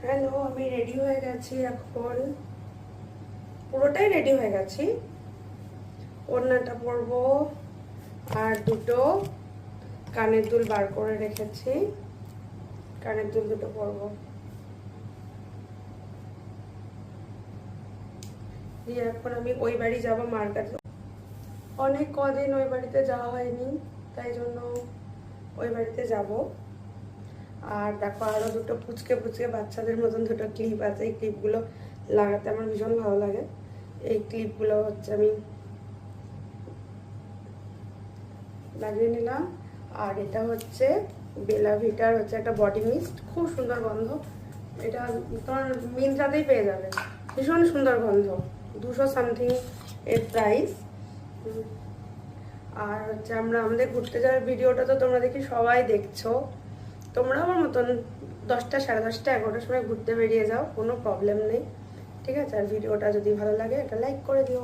Hello, আমি ready হয়ে গেছি এখন, পুরোটাই রেডি হয়ে গেছি। ওড়নাটা পরবো আর দুটো কানের দুল বার করে রেখেছি, কানের দুল দুটো পরবো। দিয়ে এখন আমি ওই বাড়ি যাবো, মার কাছে। অনেক কদিন ওই বাড়িতে যাওয়া হয়নি, তাই জন্য ওই বাড়িতে যাব। আর দেখো আরো দুটো পুচকে পুচকে বাচ্চাদের মতন দুটো ক্লিপ আছে, এই ক্লিপগুলো লাগাতে আমার ভীষণ ভালো লাগে। এই ক্লিপগুলো হচ্ছে আমি লাগিয়ে নিলাম। আর এটা হচ্ছে বেলা ভিটার হচ্ছে একটা বডি মিস্ট, খুব সুন্দর গন্ধ। এটা তোমার মিন্ত্রাতেই পেয়ে যাবে, ভীষণ সুন্দর গন্ধ। 200 সামথিং এর প্রাইস। আর হচ্ছে আমরা আমাদের ঘুরতে যাওয়ার ভিডিওটা তো তোমরা দেখি সবাই দেখছো। তোমরা আমার মতন 10টা, 10:30, 11টার সময় ঘুরতে বেরিয়ে যাও, কোনো প্রবলেম নেই, ঠিক আছে? আর ভিডিওটা যদি ভালো লাগে একটা লাইক করে দিও।